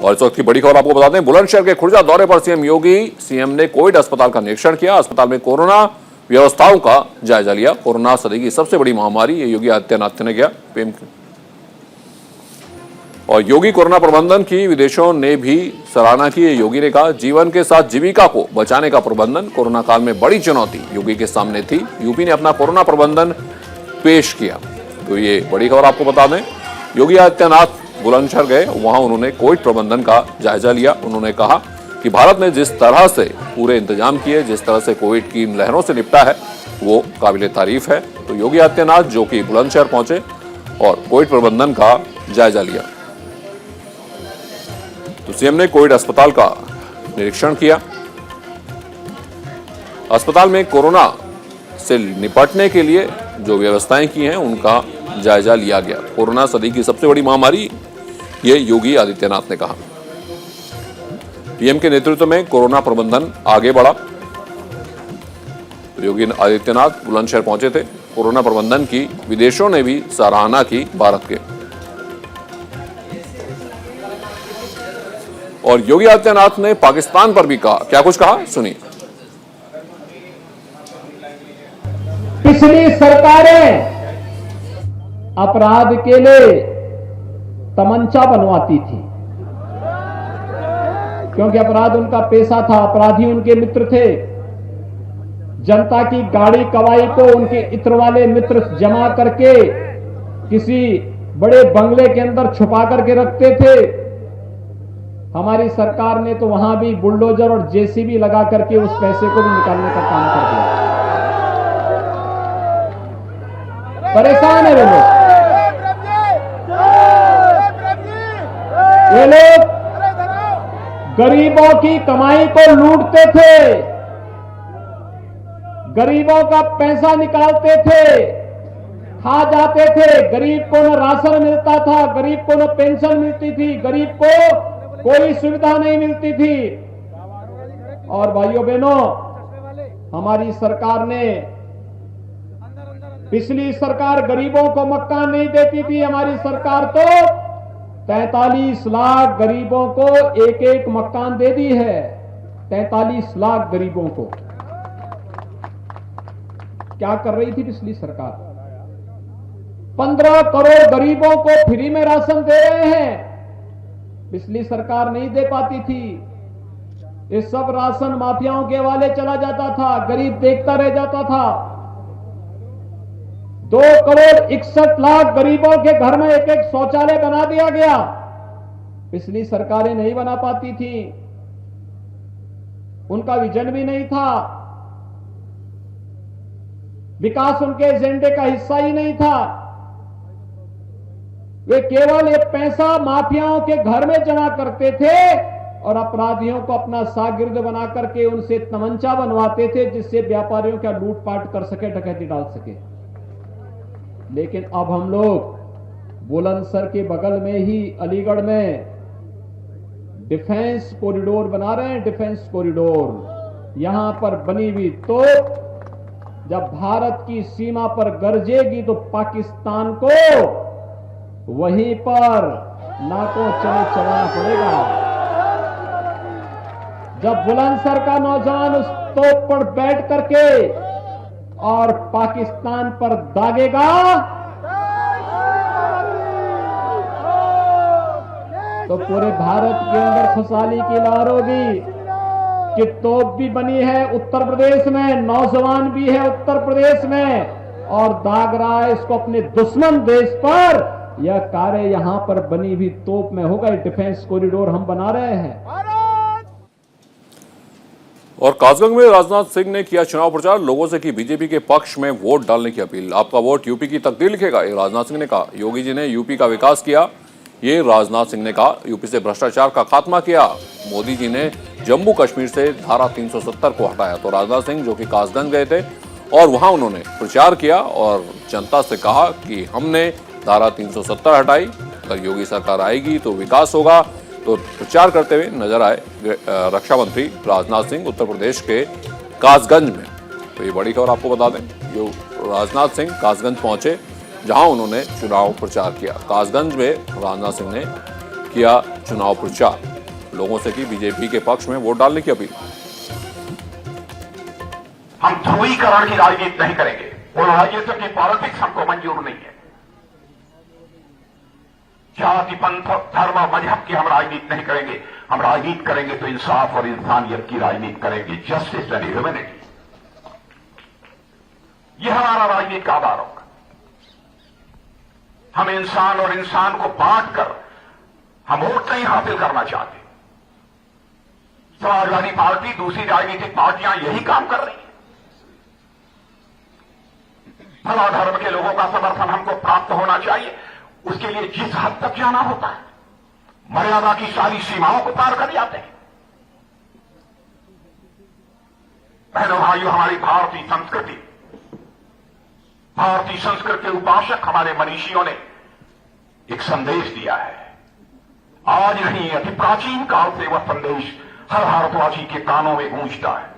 और इस वक्त की बड़ी खबर आपको बता दें, बुलंदशहर के खुर्जा दौरे पर सीएम योगी सीएम ने कोविड अस्पताल का निरीक्षण किया। अस्पताल में कोरोना व्यवस्थाओं का जायजा लिया। कोरोना सदी की सबसे बड़ी महामारी, ये योगी आदित्यनाथ ने किया। और योगी कोरोना प्रबंधन की विदेशों ने भी सराहना की। योगी ने कहा, जीवन के साथ जीविका को बचाने का प्रबंधन कोरोना काल में बड़ी चुनौती योगी के सामने थी। यूपी ने अपना कोरोना प्रबंधन पेश किया। तो ये बड़ी खबर आपको बता दें, योगी आदित्यनाथ बुलंदशहर गए, वहां उन्होंने कोविड प्रबंधन का जायजा लिया। उन्होंने कहा कि भारत ने जिस तरह से पूरे इंतजाम किए, जिस तरह से कोविड की लहरों से निपटा है, वो काबिले तारीफ है। तो योगी आदित्यनाथ जो कि बुलंदशहर पहुंचे और कोविड प्रबंधन का जायजा लिया। तो सीएम ने कोविड अस्पताल का निरीक्षण किया। अस्पताल में कोरोना से निपटने के लिए जो व्यवस्थाएं की हैं, उनका जायजा लिया गया। कोरोना सदी की सबसे बड़ी महामारी, ये योगी आदित्यनाथ ने कहा। पीएम के नेतृत्व में कोरोना प्रबंधन आगे बढ़ा। योगी आदित्यनाथ बुलंदशहर पहुंचे थे। कोरोना प्रबंधन की विदेशों ने भी सराहना की भारत के। और योगी आदित्यनाथ ने पाकिस्तान पर भी कहा, क्या कुछ कहा, सुनिए। पिछली सरकारें अपराध के लिए तमंचा बनवाती थी, क्योंकि अपराध उनका पेशा था, अपराधी उनके मित्र थे। जनता की गाड़ी कवाई को उनके इत्र वाले मित्र जमा करके किसी बड़े बंगले के अंदर छुपा करके रखते थे। हमारी सरकार ने तो वहां भी बुलडोजर और जेसीबी लगा करके उस पैसे को भी निकालने का काम कर दिया। परेशान है वे लोग गरीबों की कमाई को लूटते थे, गरीबों का पैसा निकालते थे, खा जाते थे। गरीब को न राशन मिलता था, गरीब को न पेंशन मिलती थी, गरीब को कोई सुविधा नहीं मिलती थी। और भाइयों बहनों, हमारी सरकार ने, पिछली सरकार गरीबों को मकान नहीं देती थी, हमारी सरकार तो 43 लाख गरीबों को एक एक मकान दे दी है। 43 लाख गरीबों को। क्या कर रही थी पिछली सरकार? 15 करोड़ गरीबों को फ्री में राशन दे रहे हैं। पिछली सरकार नहीं दे पाती थी। ये सब राशन माफियाओं के हवाले चला जाता था, गरीब देखता रह जाता था। 2 करोड़ 61 लाख गरीबों के घर में एक एक शौचालय बना दिया गया। पिछली सरकारें नहीं बना पाती थी, उनका विजन भी नहीं था, विकास उनके एजेंडे का हिस्सा ही नहीं था। वे केवल ये पैसा माफियाओं के घर में जमा करते थे और अपराधियों को अपना शागिर्द बना करके उनसे तमंचा बनवाते थे, जिससे व्यापारियों का लूटपाट कर सके, डकैती डाल सके। लेकिन अब हम लोग बुलंदशहर के बगल में ही अलीगढ़ में डिफेंस कॉरिडोर बना रहे हैं। डिफेंस कॉरिडोर यहां पर बनी हुई तो जब भारत की सीमा पर गरजेगी तो पाकिस्तान को वहीं पर नाकों चले चलाना पड़ेगा। जब बुलंदशहर का नौजवान उस तोप पर बैठ करके और पाकिस्तान पर दागेगा तो पूरे भारत के अंदर खुशहाली की लहर होगी कि तोप भी बनी है उत्तर प्रदेश में, नौजवान भी है उत्तर प्रदेश में और दाग रहा है इसको अपने दुश्मन देश पर। यह कार्य यहां पर बनी हुई तोप में होगा। डिफेंस कॉरिडोर हम बना रहे हैं। और कासगंज में राजनाथ सिंह ने किया चुनाव प्रचार, लोगों से की बीजेपी के पक्ष में वोट डालने की अपील। आपका वोट यूपी की तकदीर लिखेगा, ये राजनाथ सिंह ने कहा। योगी जी ने यूपी का विकास किया, ये राजनाथ सिंह ने कहा। यूपी से भ्रष्टाचार का खात्मा किया, मोदी जी ने जम्मू कश्मीर से धारा 370 को हटाया। तो राजनाथ सिंह जो कि कासगंज गए थे और वहां उन्होंने प्रचार किया और जनता से कहा कि हमने धारा 370 हटाई, अगर योगी सरकार आएगी तो विकास होगा। तो प्रचार करते हुए नजर आए रक्षा मंत्री राजनाथ सिंह उत्तर प्रदेश के कासगंज में। तो ये बड़ी खबर आपको बता दें, जो राजनाथ सिंह कासगंज पहुंचे, जहां उन्होंने चुनाव प्रचार किया। कासगंज में राजनाथ सिंह ने किया चुनाव प्रचार। लोगों से की बीजेपी के पक्ष में वोट डालने की अपील। हम ध्रुवीकरण की राजनीति नहीं करेंगे, वो राजनीति की पॉलिटिक्स हमको मंजूर नहीं है। जाति, पंथ, धर्म और मजहब की हम राजनीति नहीं करेंगे। हम राजनीति करेंगे तो इंसाफ और इंसानियत की राजनीति करेंगे, जस्टिस एंड ह्यूमैनिटी। यह हमारा राजनीति का आधार होगा। हम इंसान और इंसान को बांटकर हम वोट नहीं हासिल करना चाहते। समाजवादी पार्टी, दूसरी राजनीतिक पार्टियां यही काम कर रही हैं। भला धर्म के लोगों का समर्थन हमको प्राप्त होना चाहिए। उसके लिए जिस हद तक जाना होता है, मर्यादा की सारी सीमाओं को पार कर जाते हैं। बहनों भाइयों, हमारी भारतीय संस्कृति के उपासक हमारे मनीषियों ने एक संदेश दिया है। आज नहीं, अति प्राचीन काल से वह संदेश हर भारतवासी के कानों में गूंजता है।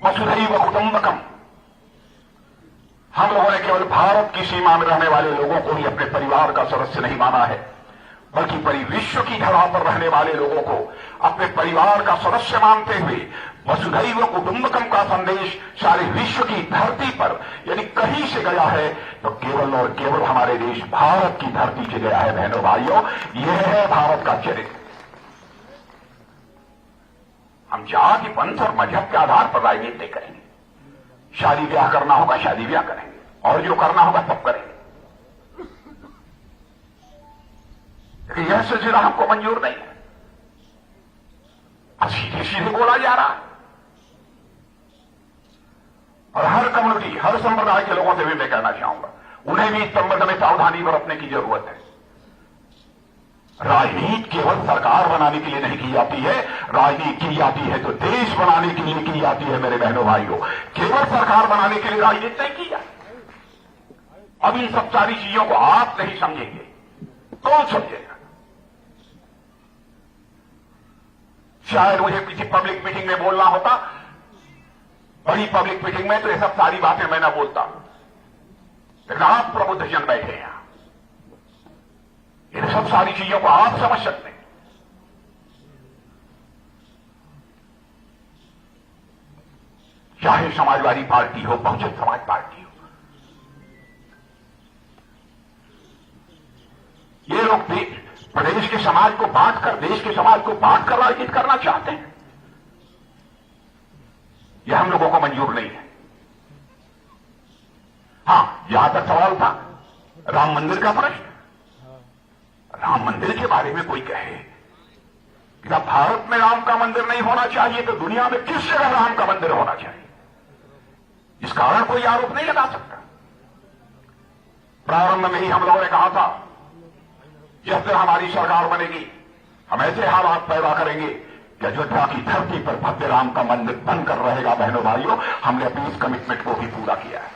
वसुधैव कुटुंबकम। हम लोगों ने केवल भारत की सीमा में रहने वाले लोगों को ही अपने परिवार का सदस्य नहीं माना है, बल्कि पूरी विश्व की धरा पर रहने वाले लोगों को अपने परिवार का सदस्य मानते हुए वसुधैव कुटुंबकम का संदेश सारे विश्व की धरती पर यदि कहीं से गया है तो केवल और केवल हमारे देश भारत की धरती से गया है। बहनों भाइयों, यह है भारत का चरित्र। हम जाति, पंथ और मजहब के आधार पर राजनीति नहीं करेंगे। शादी ब्याह करना होगा, शादी ब्याह करेंगे, और जो करना होगा तब करेंगे। लेकिन यह सिलसिला हमको मंजूर नहीं है। अब सीधे सीधे बोला जा रहा है। और हर कम्युनिटी, हर संप्रदाय के लोगों से भी मैं कहना चाहूंगा, उन्हें भी इस संबंध में सावधानी बरतने की जरूरत है। राजनीति केवल सरकार बनाने के लिए नहीं की जाती है। राजनीति की जाती है तो देश बनाने के लिए की जाती है। मेरे बहनों भाइयों, केवल सरकार बनाने के लिए राजनीति नहीं की जाती। अब इन सब सारी चीजों को आप नहीं समझेंगे, कौन समझेगा? शायद मुझे किसी पब्लिक मीटिंग में बोलना होता, बड़ी पब्लिक मीटिंग में, तो ये सब सारी बातें मैं ना बोलता। लेकिन आप प्रबुद्ध जन बैठे हैं, इन सब सारी चीजों को आप समझ सकते हैं। चाहे समाजवादी पार्टी हो, बहुजन समाज पार्टी हो, ये लोग प्रदेश के समाज को बांटकर, देश के समाज को बांटकर राजनीति करना चाहते हैं। यह हम लोगों को मंजूर नहीं है। हां, जहां तक सवाल था राम मंदिर का प्रश्न, राम मंदिर के बारे में कोई कहे कि जब भारत में राम का मंदिर नहीं होना चाहिए तो दुनिया में किस जगह राम का मंदिर होना चाहिए, इस कारण कोई आरोप नहीं लगा सकता। प्रारंभ में ही हम लोगों ने कहा था, जब तक हमारी सरकार बनेगी हम ऐसे हालात पैदा करेंगे कि अयोध्या की धरती पर भव्य राम का मंदिर बनकर रहेगा। बहनों भाइयों, हमने अपनी इस कमिटमेंट को भी पूरा किया है।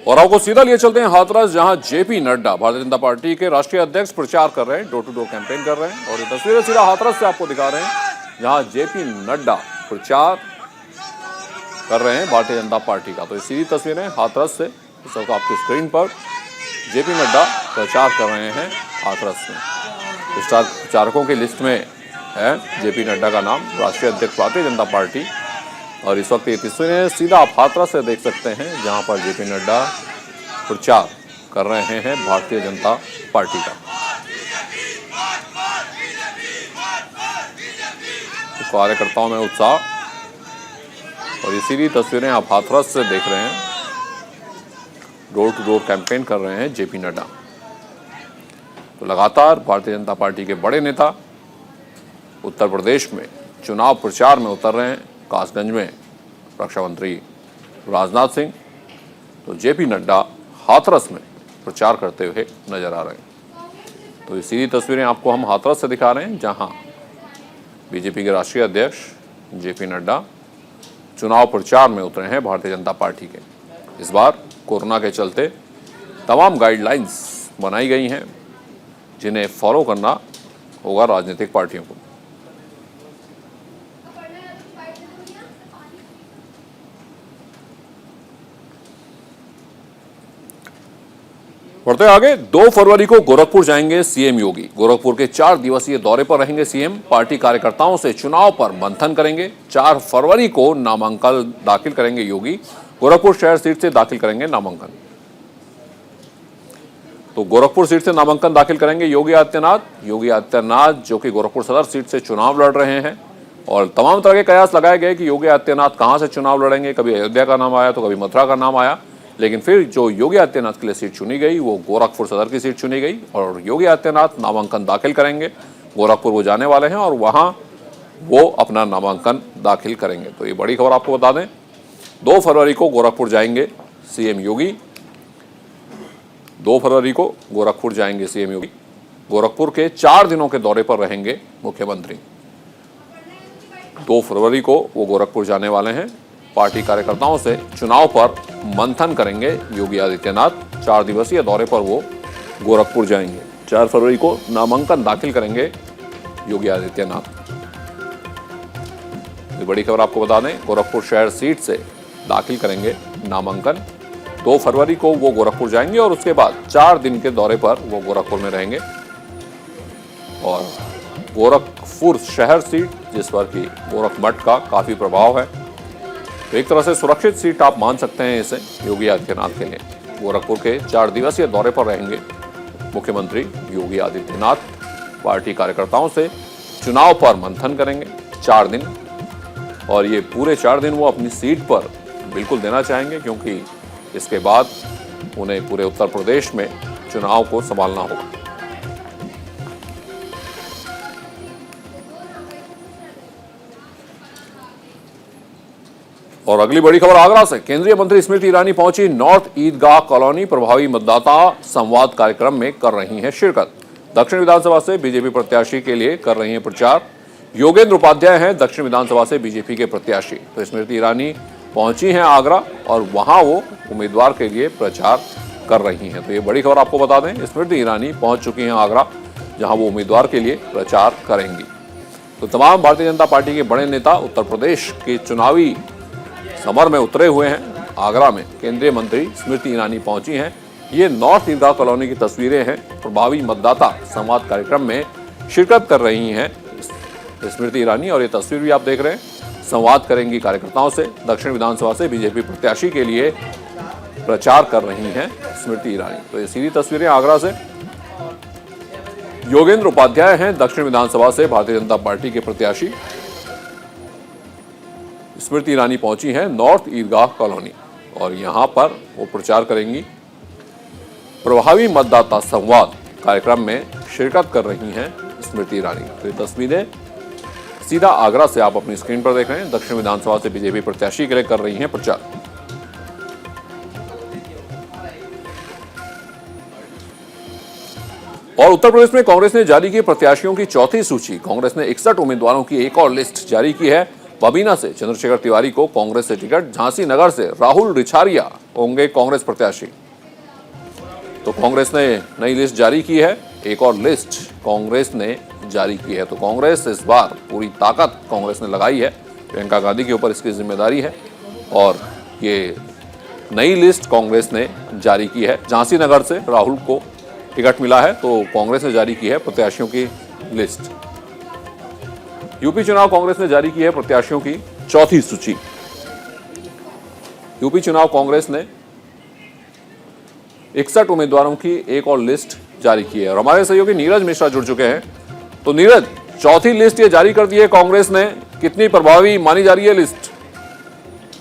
और आपको सीधा लिए चलते हैं हाथरस, जहां जेपी नड्डा भारतीय जनता पार्टी के राष्ट्रीय अध्यक्ष प्रचार कर रहे हैं, डोर टू डोर कैंपेन कर रहे हैं। और ये तस्वीरें सीधा हाथरस से आपको दिखा रहे हैं, जहां जेपी नड्डा प्रचार कर रहे हैं भारतीय जनता पार्टी का। तो ये सीधी तस्वीरें हाथरस से, इस वक्त आपकी स्क्रीन पर जेपी नड्डा प्रचार कर रहे हैं हाथरस में। स्टार प्रचारकों की लिस्ट में है जेपी नड्डा का नाम, राष्ट्रीय अध्यक्ष भारतीय जनता पार्टी। और इस वक्त ये तस्वीरें सीधा आप हाथरस से देख सकते हैं, जहां पर जेपी नड्डा प्रचार कर रहे हैं भारतीय जनता पार्टी का। तो कार्यकर्ताओं में उत्साह, और ये सीधी तस्वीरें आप हाथरस से देख रहे हैं। डोर टू डोर कैंपेन कर रहे हैं जेपी नड्डा। तो लगातार भारतीय जनता पार्टी के बड़े नेता उत्तर प्रदेश में चुनाव प्रचार में उतर रहे हैं। कासगंज में रक्षा मंत्री राजनाथ सिंह, तो जेपी नड्डा हाथरस में प्रचार करते हुए नजर आ रहे हैं। तो ये सीधी तस्वीरें आपको हम हाथरस से दिखा रहे हैं, जहां बीजेपी के राष्ट्रीय अध्यक्ष जेपी नड्डा चुनाव प्रचार में उतरे हैं भारतीय जनता पार्टी के। इस बार कोरोना के चलते तमाम गाइडलाइंस बनाई गई हैं, जिन्हें फॉलो करना होगा राजनीतिक पार्टियों को। बढ़ते आगे, 2 फरवरी को गोरखपुर जाएंगे सीएम योगी। गोरखपुर के 4 दिवसीय दौरे पर रहेंगे सीएम। पार्टी कार्यकर्ताओं से चुनाव पर मंथन करेंगे। 4 फरवरी को नामांकन दाखिल करेंगे योगी। गोरखपुर शहर सीट से दाखिल करेंगे नामांकन। तो गोरखपुर सीट से नामांकन दाखिल करेंगे योगी आदित्यनाथ। योगी आदित्यनाथ जो कि गोरखपुर सदर सीट से चुनाव लड़ रहे हैं और तमाम तरह के कयास लगाए गए कि योगी आदित्यनाथ कहां से चुनाव लड़ेंगे। कभी अयोध्या का नाम आया तो कभी मथुरा का नाम आया, लेकिन फिर जो योगी आदित्यनाथ के लिए सीट चुनी गई वो गोरखपुर सदर की सीट चुनी गई और योगी आदित्यनाथ नामांकन दाखिल करेंगे। गोरखपुर वो जाने वाले हैं और वहां वो अपना नामांकन दाखिल करेंगे। तो ये बड़ी खबर आपको बता दें, 2 फरवरी को गोरखपुर जाएंगे सीएम योगी। 2 फरवरी को गोरखपुर जाएंगे सीएम योगी। गोरखपुर के 4 दिनों के दौरे पर रहेंगे मुख्यमंत्री। 2 फरवरी को वो गोरखपुर जाने वाले हैं। पार्टी कार्यकर्ताओं से चुनाव पर मंथन करेंगे योगी आदित्यनाथ। 4 दिवसीय दौरे पर वो गोरखपुर जाएंगे। 4 फरवरी को नामांकन दाखिल करेंगे योगी आदित्यनाथ। ये बड़ी खबर आपको बता दें, गोरखपुर शहर सीट से दाखिल करेंगे नामांकन। 2 फरवरी को वो गोरखपुर जाएंगे और उसके बाद 4 दिन के दौरे पर वो गोरखपुर में रहेंगे। और गोरखपुर शहर सीट जिस पर कि गोरखमठ का काफी प्रभाव है, तो एक तरह से सुरक्षित सीट आप मान सकते हैं इसे योगी आदित्यनाथ के लिए। गोरखपुर के 4 दिवसीय दौरे पर रहेंगे मुख्यमंत्री योगी आदित्यनाथ। पार्टी कार्यकर्ताओं से चुनाव पर मंथन करेंगे 4 दिन और ये पूरे 4 दिन वो अपनी सीट पर बिल्कुल देना चाहेंगे, क्योंकि इसके बाद उन्हें पूरे उत्तर प्रदेश में चुनाव को संभालना होगा। और अगली बड़ी खबर आगरा से, केंद्रीय मंत्री स्मृति ईरानी पहुंची नॉर्थ ईदगाह कॉलोनी। प्रभावी मतदाता संवाद कार्यक्रम में कर रही हैं शिरकत। दक्षिण विधानसभा से बीजेपी प्रत्याशी के लिए कर रही हैं प्रचार। योगेंद्र उपाध्याय हैं दक्षिण विधानसभा से बीजेपी के प्रत्याशी। तो स्मृति ईरानी पहुंची हैं आगरा और वहां वो उम्मीदवार के लिए प्रचार कर रही हैं। तो ये बड़ी खबर आपको बता दें, स्मृति ईरानी पहुंच चुकी हैं आगरा, जहां वो उम्मीदवार के लिए प्रचार करेंगी। तो तमाम भारतीय जनता पार्टी के बड़े नेता उत्तर प्रदेश के चुनावी समर में उतरे हुए हैं। आगरा में केंद्रीय मंत्री स्मृति ईरानी पहुंची हैं। ये नॉर्थ ईदगाह कॉलोनी की तस्वीरें हैं। प्रभावी मतदाता संवाद कार्यक्रम में शिरकत कर रही हैं स्मृति ईरानी और ये तस्वीर भी आप देख रहे हैं। संवाद करेंगी कार्यकर्ताओं से। दक्षिण विधानसभा से बीजेपी प्रत्याशी के लिए प्रचार कर रही हैं स्मृति ईरानी। तो ये सीधी तस्वीरें आगरा से। योगेंद्र उपाध्याय हैं दक्षिण विधानसभा से भारतीय जनता पार्टी के प्रत्याशी। स्मृति ईरानी पहुंची हैं नॉर्थ ईदगाह कॉलोनी और यहां पर वो प्रचार करेंगी। प्रभावी मतदाता संवाद कार्यक्रम में शिरकत कर रही हैं स्मृति ईरानी। तो ये तस्वीरें सीधा आगरा से आप अपनी स्क्रीन पर देख रहे हैं। दक्षिण विधानसभा से बीजेपी प्रत्याशी के लिए कर रही हैं प्रचार। और उत्तर प्रदेश में कांग्रेस ने जारी की प्रत्याशियों की चौथी सूची। कांग्रेस ने 61 उम्मीदवारों की एक और लिस्ट जारी की है। बबीना से चंद्रशेखर तिवारी को कांग्रेस से टिकट। झांसी नगर से राहुल रिछारिया होंगे कांग्रेस प्रत्याशी। तो कांग्रेस ने नई लिस्ट जारी की है। एक और लिस्ट कांग्रेस ने जारी की है। तो कांग्रेस इस बार पूरी ताकत कांग्रेस ने लगाई है। प्रियंका गांधी के ऊपर इसकी जिम्मेदारी है और ये नई लिस्ट कांग्रेस ने जारी की है। झांसी नगर से राहुल को टिकट मिला है, तो कांग्रेस ने जारी की है प्रत्याशियों की लिस्ट। यूपी चुनाव कांग्रेस ने जारी की है प्रत्याशियों की चौथी सूची। यूपी चुनाव कांग्रेस ने 61 उम्मीदवारों की एक और लिस्ट जारी की है और हमारे सहयोगी नीरज मिश्रा जुड़ चुके हैं। तो नीरज, चौथी लिस्ट ये जारी कर दी है कांग्रेस ने, कितनी प्रभावी मानी जा रही है लिस्ट?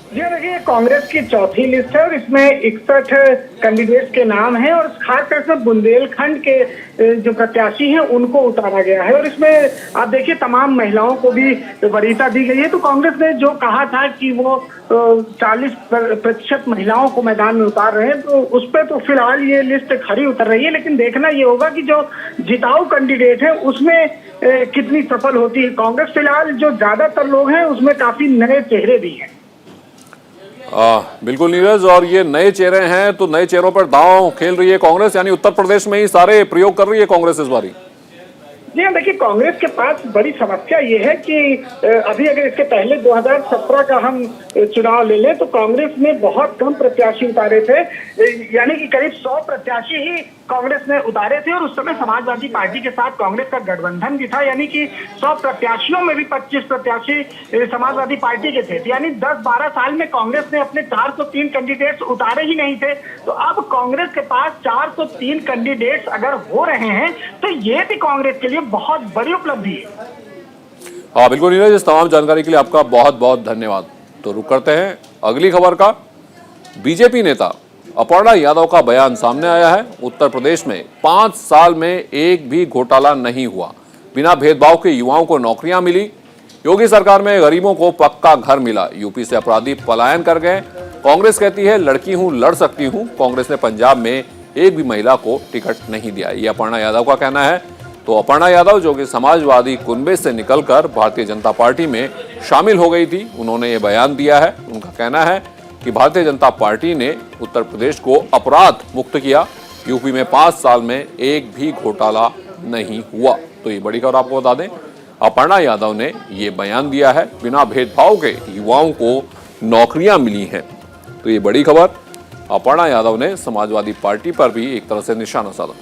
जी देखिए, कांग्रेस की चौथी लिस्ट है और इसमें 61 कैंडिडेट्स के नाम हैं और खासकर से बुंदेलखंड के जो प्रत्याशी हैं उनको उतारा गया है। और इसमें आप देखिए तमाम महिलाओं को भी वरीयता दी गई है। तो कांग्रेस ने जो कहा था कि वो 40% महिलाओं को मैदान में उतार रहे हैं, तो उस पर तो फिलहाल ये लिस्ट खरी उतर रही है। लेकिन देखना ये होगा कि जो जिताऊ कैंडिडेट है उसमें कितनी सफल होती है कांग्रेस। फिलहाल जो ज्यादातर लोग हैं उसमें काफी नए चेहरे भी हैं। बिल्कुल नीरज, और ये नए चेहरे हैं तो नए चेहरों पर दांव खेल रही है कांग्रेस, यानी उत्तर प्रदेश में ही सारे प्रयोग कर रही है कांग्रेस इस बारी। जी हाँ, देखिए कांग्रेस के पास बड़ी समस्या ये है कि अभी अगर इसके पहले 2017 का हम चुनाव ले लें तो कांग्रेस ने बहुत कम प्रत्याशी उतारे थे, यानी कि करीब 100 प्रत्याशी ही कांग्रेस ने उतारे थे और उस समय समाजवादी पार्टी के साथ कांग्रेस का गठबंधन भी था, यानी कि 100 प्रत्याशियों में भी 25 प्रत्याशी समाजवादी पार्टी के थे, यानी 10-12 साल में कांग्रेस ने अपने 403 कैंडिडेट्स उतारे ही नहीं थे। तो अब कांग्रेस के पास 403 कैंडिडेट्स अगर हो रहे हैं तो ये भी कांग्रेस के लिए बहुत बड़ी उपलब्धि है। हाँ बिल्कुल नीरज, इस तमाम जानकारी के लिए आपका बहुत बहुत धन्यवाद। तो रुक करते हैं अगली खबर का। बीजेपी नेता अपर्णा यादव का बयान सामने आया है। उत्तर प्रदेश में 5 साल में एक भी घोटाला नहीं हुआ, बिना भेदभाव के युवाओं को नौकरियां मिली, योगी सरकार में गरीबों को पक्का घर मिला, यूपी से अपराधी पलायन कर गए। कांग्रेस कहती है लड़की हूं लड़ सकती हूं, कांग्रेस ने पंजाब में एक भी महिला को टिकट नहीं दिया, ये अपर्णा यादव का कहना है। तो अपर्णा यादव जो कि समाजवादी कुनबे से निकलकर भारतीय जनता पार्टी में शामिल हो गई थी, उन्होंने ये बयान दिया है। उनका कहना है कि भारतीय जनता पार्टी ने उत्तर प्रदेश को अपराध मुक्त किया, यूपी में 5 साल में एक भी घोटाला नहीं हुआ। तो ये बड़ी खबर आपको बता दें, अपर्णा यादव ने ये बयान दिया है, बिना भेदभाव के युवाओं को नौकरियां मिली हैं। तो ये बड़ी खबर, अपर्णा यादव ने समाजवादी पार्टी पर भी एक तरह से निशाना साधा।